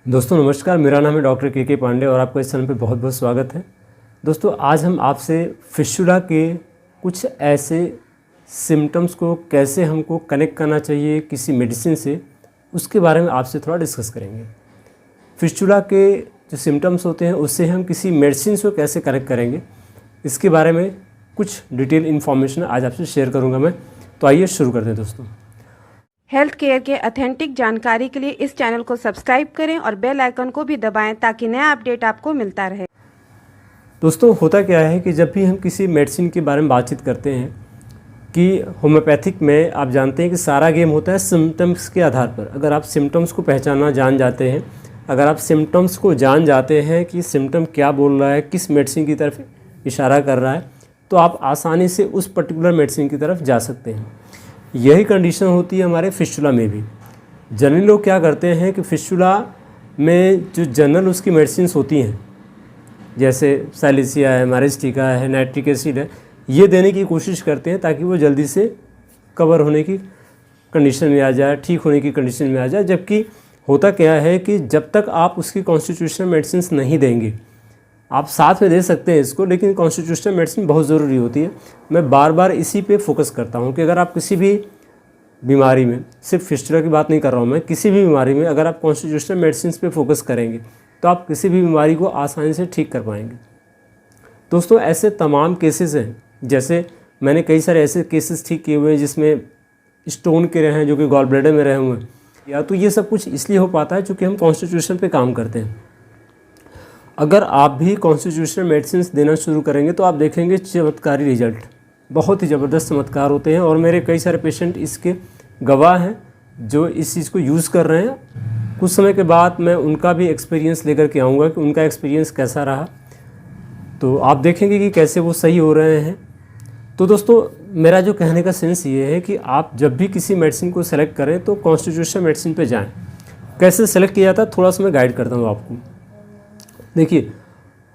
दोस्तों नमस्कार, मेरा नाम है डॉक्टर के पांडे और आपका इस चैनल पे बहुत बहुत स्वागत है। दोस्तों आज हम आपसे फिस्टुला के कुछ ऐसे सिम्टम्स को कैसे हमको कनेक्ट करना चाहिए किसी मेडिसिन से, उसके बारे में आपसे थोड़ा डिस्कस करेंगे। फिस्टुला के जो सिम्टम्स होते हैं उससे हम किसी मेडिसिन को कैसे कनेक्ट करेंगे, इसके बारे में कुछ डिटेल इन्फॉर्मेशन आज आपसे शेयर करूँगा मैं। तो आइए शुरू करते हैं दोस्तों। हेल्थ केयर के ऑथेंटिक जानकारी के लिए इस चैनल को सब्सक्राइब करें और बेल आइकन को भी दबाएं ताकि नया अपडेट आपको मिलता रहे। दोस्तों होता क्या है कि जब भी हम किसी मेडिसिन के बारे में बातचीत करते हैं कि होम्योपैथिक में आप जानते हैं कि सारा गेम होता है सिम्टम्स के आधार पर। अगर आप सिम्टम्स को पहचानना जान जाते हैं, अगर आप सिम्टम्स को जान जाते हैं कि सिम्टम क्या बोल रहा है, किस मेडिसिन की तरफ इशारा कर रहा है, तो आप आसानी से उस पर्टिकुलर मेडिसिन की तरफ जा सकते हैं। यही कंडीशन होती है हमारे फिस्टुला में भी। जनरली लोग क्या करते हैं कि फिस्टुला में जो जनरल उसकी मेडिसिन होती हैं, जैसे सैलिसिया है, मैरिस्टिका है, नाइट्रिक एसिड है, ये देने की कोशिश करते हैं ताकि वो जल्दी से कवर होने की कंडीशन में आ जाए, ठीक होने की कंडीशन में आ जाए। जबकि होता क्या है कि जब तक आप उसकी कॉन्स्टिट्यूशनल मेडिसिन नहीं देंगे, आप साथ में दे सकते हैं इसको, लेकिन कॉन्स्टिट्यूशनल मेडिसिन बहुत ज़रूरी होती है। मैं बार बार इसी पे फोकस करता हूँ कि अगर आप किसी भी बीमारी में, सिर्फ फिस्टुला की बात नहीं कर रहा हूँ मैं, किसी भी बीमारी में अगर आप कॉन्स्टिट्यूशनल मेडिसिन पे फोकस करेंगे तो आप किसी भी बीमारी को आसानी से ठीक कर पाएंगे। दोस्तों ऐसे तमाम केसेस हैं, जैसे मैंने कई सारे ऐसे केसेस ठीक किए हुए हैं जिसमें स्टोन के रहे हैं जो कि गॉल ब्लैडर में रहे हुए हैं। या तो ये सब कुछ इसलिए हो पाता है क्योंकि हम कॉन्स्टिट्यूशन पे काम करते हैं। अगर आप भी कॉन्स्टिट्यूशनल मेडिसिन देना शुरू करेंगे तो आप देखेंगे चमत्कारी रिजल्ट, बहुत ही ज़बरदस्त चमत्कार होते हैं। और मेरे कई सारे पेशेंट इसके गवाह हैं जो इस चीज़ को यूज़ कर रहे हैं। कुछ समय के बाद मैं उनका भी एक्सपीरियंस लेकर के आऊँगा कि उनका एक्सपीरियंस कैसा रहा, तो आप देखेंगे कि कैसे वो सही हो रहे हैं। तो दोस्तों मेरा जो कहने का सेंस ये है कि आप जब भी किसी मेडिसिन को सेलेक्ट करें तो कॉन्स्टिट्यूशनल मेडिसिन पे जाएं। कैसे सेलेक्ट किया जाता है थोड़ा सा मैं गाइड करता हूँ आपको। देखिए,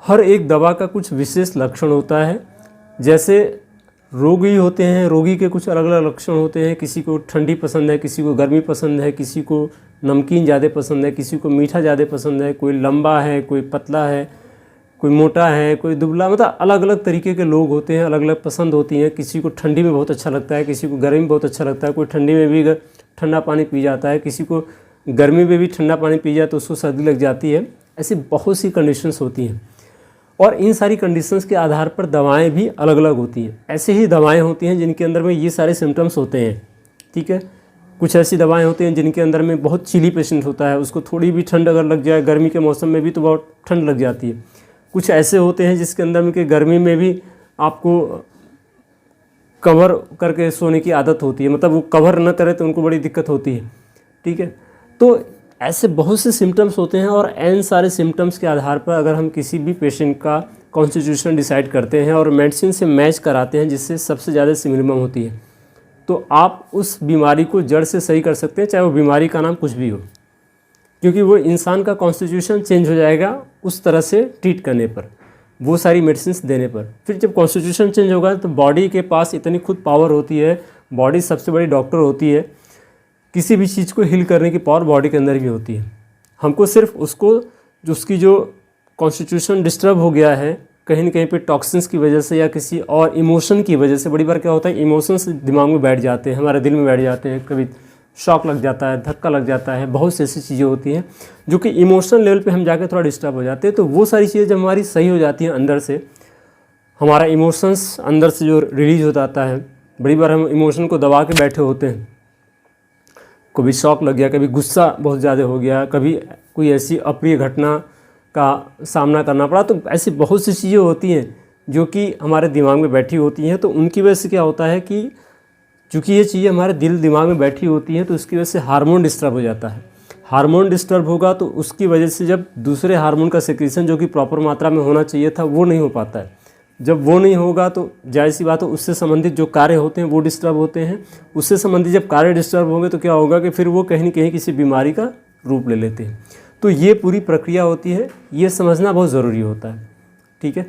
हर एक दवा का कुछ विशेष लक्षण होता है। जैसे रोगी होते हैं, रोगी के कुछ अलग अलग लक्षण होते हैं। किसी को ठंडी पसंद है, किसी को गर्मी पसंद है, किसी को नमकीन ज़्यादा पसंद है, किसी को मीठा ज़्यादा पसंद है, कोई लंबा है, कोई पतला है, कोई मोटा है, कोई दुबला, मतलब अलग अलग तरीके के लोग होते हैं, अलग अलग पसंद होती हैं। किसी को ठंडी में बहुत अच्छा लगता है, किसी को गर्मी में बहुत अच्छा लगता है, कोई ठंडी में भी ठंडा पानी पी जाता है, किसी को गर्मी में भी ठंडा पानी पी जाए तो उसको सर्दी लग जाती है। ऐसी बहुत सी कंडीशंस होती हैं और इन सारी कंडीशंस के आधार पर दवाएं भी अलग अलग होती हैं। ऐसे ही दवाएं होती हैं जिनके अंदर में ये सारे सिम्टम्स होते हैं, ठीक है। कुछ ऐसी दवाएं होती हैं जिनके अंदर में बहुत चिली पेशेंट होता है, उसको थोड़ी भी ठंड अगर लग जाए, गर्मी के मौसम में भी तो बहुत ठंड लग जाती है। कुछ ऐसे होते हैं जिसके अंदर में कि गर्मी में भी आपको कवर करके सोने की आदत होती है, मतलब वो कवर न करे तो उनको बड़ी दिक्कत होती है, ठीक है। तो ऐसे बहुत से सिम्टम्स होते हैं और इन सारे सिम्टम्स के आधार पर अगर हम किसी भी पेशेंट का कॉन्स्टिट्यूशन डिसाइड करते हैं और मेडिसिन से मैच कराते हैं जिससे सबसे ज़्यादा सिमिलम होती है, तो आप उस बीमारी को जड़ से सही कर सकते हैं, चाहे वो बीमारी का नाम कुछ भी हो, क्योंकि वो इंसान का कॉन्स्टिट्यूशन चेंज हो जाएगा उस तरह से ट्रीट करने पर, वो सारी मेडिसिन देने पर। फिर जब कॉन्स्टिट्यूशन चेंज होगा तो बॉडी के पास इतनी खुद पावर होती है, बॉडी सबसे बड़ी डॉक्टर होती है, किसी भी चीज़ को हील करने की पावर बॉडी के अंदर भी होती है। हमको सिर्फ उसको जो उसकी जो कॉन्स्टिट्यूशन डिस्टर्ब हो गया है कहीं न कहीं पे टॉक्सिन्स की वजह से या किसी और इमोशन की वजह से, बड़ी बार क्या होता है इमोशंस दिमाग में बैठ जाते हैं, हमारे दिल में बैठ जाते हैं, कभी शॉक लग जाता है, धक्का लग जाता है, बहुत सी ऐसी चीज़ें होती हैं जो कि इमोशनल लेवल पे हम जाके थोड़ा डिस्टर्ब हो जाते हैं। तो वो सारी चीज़ें जब हमारी सही हो जाती हैं अंदर से, हमारा इमोशंस अंदर से जो रिलीज हो जाता है, बड़ी बार हम इमोशन को दबा के बैठे होते हैं, कभी शॉक लग गया, कभी गुस्सा बहुत ज़्यादा हो गया, कभी कोई ऐसी अप्रिय घटना का सामना करना पड़ा, तो ऐसी बहुत सी चीज़ें होती हैं जो कि हमारे दिमाग में बैठी होती हैं। तो उनकी वजह से क्या होता है कि चूँकि ये चीज़ें हमारे दिल दिमाग में बैठी होती हैं तो उसकी वजह से हार्मोन डिस्टर्ब हो जाता है। हार्मोन डिस्टर्ब होगा तो उसकी वजह से जब दूसरे हार्मोन का सेक्रेशन जो कि प्रॉपर मात्रा में होना चाहिए था वो नहीं हो पाता है। जब वो नहीं होगा तो जाहिर सी बात है उससे संबंधित जो कार्य होते हैं वो डिस्टर्ब होते हैं। उससे संबंधित जब कार्य डिस्टर्ब होंगे तो क्या होगा कि फिर वो कहीं न कहीं किसी बीमारी का रूप ले लेते हैं। तो ये पूरी प्रक्रिया होती है, ये समझना बहुत ज़रूरी होता है, ठीक है।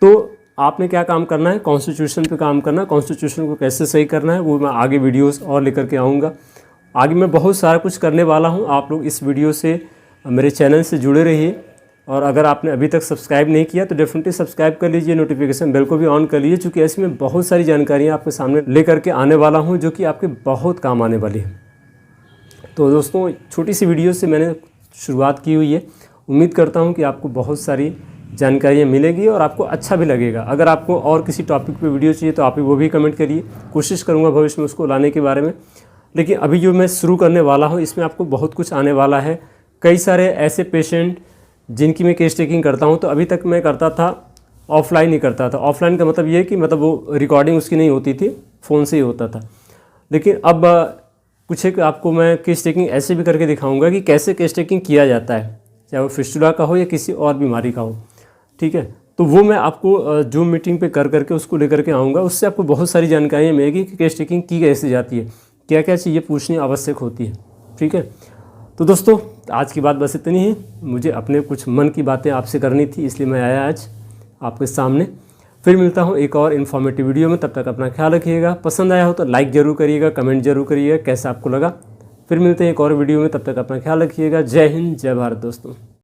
तो आपने क्या काम करना है, कॉन्स्टिट्यूशन पे काम करना है। कॉन्स्टिट्यूशन को कैसे सही करना है वो मैं आगे वीडियोस और लेकर के आऊँगा। आगे मैं बहुत सारा कुछ करने वाला हूँ। आप लोग इस वीडियो से मेरे चैनल से जुड़े रहिए। और अगर आपने अभी तक सब्सक्राइब नहीं किया तो डेफिनेटली सब्सक्राइब कर लीजिए, नोटिफिकेशन बेल को भी ऑन कर लीजिए, क्योंकि ऐसे में बहुत सारी जानकारियाँ आपके सामने लेकर के आने वाला हूँ जो कि आपके बहुत काम आने वाली है। तो दोस्तों, छोटी सी वीडियो से मैंने शुरुआत की हुई है। उम्मीद करता हूँ कि आपको बहुत सारी जानकारियाँ मिलेगी और आपको अच्छा भी लगेगा। अगर आपको और किसी टॉपिक पे वीडियो चाहिए तो आप वो भी कमेंट करिए, कोशिश करूँगा भविष्य में उसको लाने के बारे में। लेकिन अभी जो मैं शुरू करने वाला हूँ इसमें आपको बहुत कुछ आने वाला है। कई सारे ऐसे पेशेंट जिनकी मैं केस टेकिंग करता हूँ, तो अभी तक मैं करता था ऑफलाइन ही करता था। ऑफलाइन का मतलब ये है कि मतलब वो रिकॉर्डिंग उसकी नहीं होती थी, फ़ोन से ही होता था। लेकिन अब कुछ एक आपको मैं केस टेकिंग ऐसे भी करके दिखाऊंगा कि कैसे केस टेकिंग किया जाता है, चाहे वो फिस्टुला का हो या किसी और बीमारी का हो। ठीक है, तो वो मैं आपको जूम मीटिंग पे कर करके उसको लेकर के आऊँगा। उससे आपको बहुत सारी जानकारियाँ मिलेगी कि केस टेकिंग की कैसे जाती है, क्या क्या चीज़ें पूछनी आवश्यक होती है। ठीक है, तो दोस्तों आज की बात बस इतनी ही। मुझे अपने कुछ मन की बातें आपसे करनी थी, इसलिए मैं आया आज आपके सामने। फिर मिलता हूँ एक और इन्फॉर्मेटिव वीडियो में। तब तक अपना ख्याल रखिएगा। पसंद आया हो तो लाइक ज़रूर करिएगा, कमेंट जरूर करिएगा कैसा आपको लगा। फिर मिलते हैं एक और वीडियो में, तब तक अपना ख्याल रखिएगा। जय हिंद, जय भारत दोस्तों।